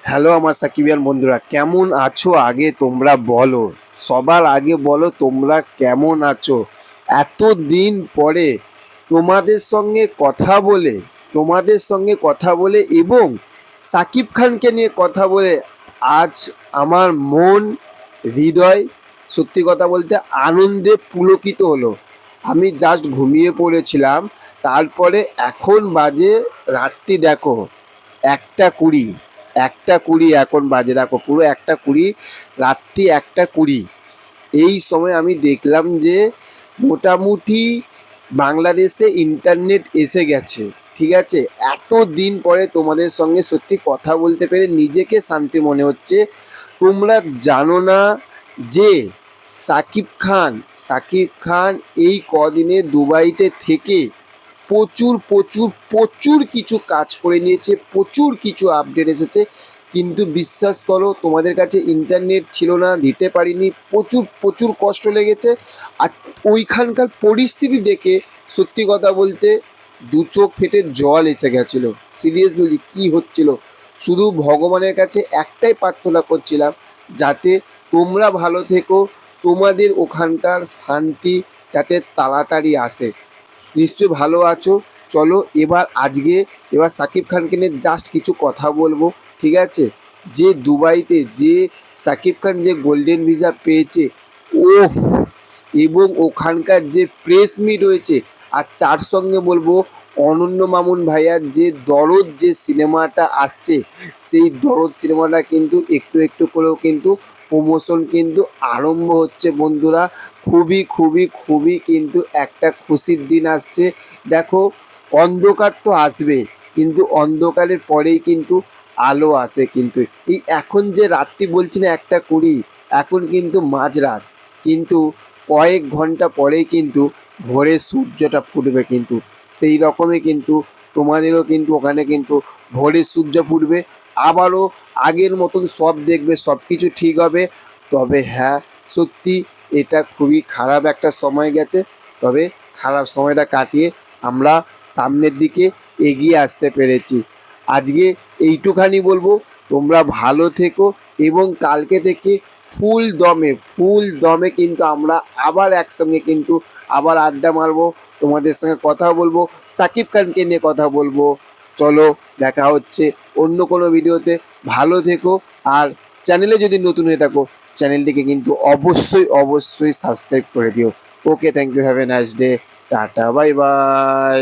Hello আমার সাকিবিয়ান বন্ধুরা, কেমন আছো? আগে তোমরা বলো, সবার আগে বলো তোমরা কেমন আছো। এতদিন পরে তোমাদের সঙ্গে কথা বলে এবং সাকিব খানকে নিয়ে কথা বলে আজ আমার মন, হৃদয় সত্যি কথা বলতে আনন্দে পুলকিত হলো। আমি জাস্ট ঘুমিয়ে পড়েছিলাম, তারপরে এখন বাজে রাত্রি দেখো 1:20, 1:20 এখন বাজে, দেখো পুরো 1:20, রাত্রি 1:20। এই সময় আমি দেখলাম যে মোটামুটি বাংলাদেশে ইন্টারনেট এসে গেছে। ঠিক আছে, এত দিন পরে তোমাদের সঙ্গে সত্যি কথা বলতে পেরে নিজেকে শান্তি মনে হচ্ছে। তোমরা জানো না যে সাকিব খান এই কদিনে দুবাইতে থেকে প্রচুর প্রচুর প্রচুর কিছু কাজ করে নিয়েছে, প্রচুর কিছু আপডেট এসেছে। কিন্তু বিশ্বাস করো, তোমাদের কাছে ইন্টারনেট ছিল না, দিতে পারিনি, প্রচুর প্রচুর কষ্ট লেগেছে। আর ওইখানকার পরিস্থিতি দেখে সত্যি কথা বলতে দু চোখ ফেটে জল এসে গেছিলো। সিরিয়াসলি কী হচ্ছিল, শুধু ভগবানের কাছে একটাই প্রার্থনা করছিলাম যাতে তোমরা ভালো থেকো, তোমাদের ওখানকার শান্তি যাতে তাড়াতাড়ি আসে। নিশ্চয়ই ভালো আছো। চলো এবার সাকিব খানকে নিয়ে জাস্ট কিছু কথা বলবো। ঠিক আছে, যে দুবাইতে যে সাকিব খান যে গোল্ডেন ভিসা পেয়েছে, ওহ, এবং ওখানকার যে প্রেস মিট হয়েছে, আর তার সঙ্গে বলবো অনন্য মামুন ভাইয়ার যে দরদ যে সিনেমাটা আসছে, সেই দরদ সিনেমাটা কিন্তু একটু একটু করেও কিন্তু প্রমোশন কিন্তু আরম্ভ হচ্ছে বন্ধুরা। খুবই খুবই খুবই কিন্তু একটা খুশির দিন আসছে। দেখো, অন্ধকার তো আসবে, কিন্তু অন্ধকারের পরেই কিন্তু আলো আসে। কিন্তু এই এখন যে রাত্রি বলছি না 1:20, এখন কিন্তু মাঝরাত, কিন্তু কয়েক ঘন্টা পরেই কিন্তু ভোরের সূর্যটা ফুটবে। কিন্তু সেই রকমই কিন্তু তোমাদেরও কিন্তু ওখানে কিন্তু ভোরের সূর্য ফুটবে। আবারও আগের মতন সব দেখবে, সব কিছু ঠিক হবে। তবে হ্যাঁ, সত্যি এটা খুবই খারাপ একটা সময় গেছে, তবে খারাপ সময়টা কাটিয়ে আমরা সামনের দিকে এগিয়ে আসতে পেরেছি। আজকে এইটুখানি বলবো, তোমরা ভালো থেকো এবং কালকে থেকে ফুল দমে কিন্তু আমরা আবার একসঙ্গে কিন্তু আবার আড্ডা মারবো, তোমাদের সঙ্গে কথা বলবো, সাকিব খানকে নিয়ে কথা বলবো। চলো, দেখা হচ্ছে অন্য কোনো ভিডিওতে। ভালো থেকো, আর চ্যানেলে যদি নতুন হয়ে থাকো চ্যানেলটিকে কিন্তু অবশ্যই অবশ্যই সাবস্ক্রাইব করে দিও। Okay, thank you, have a nice day, tata, bye by.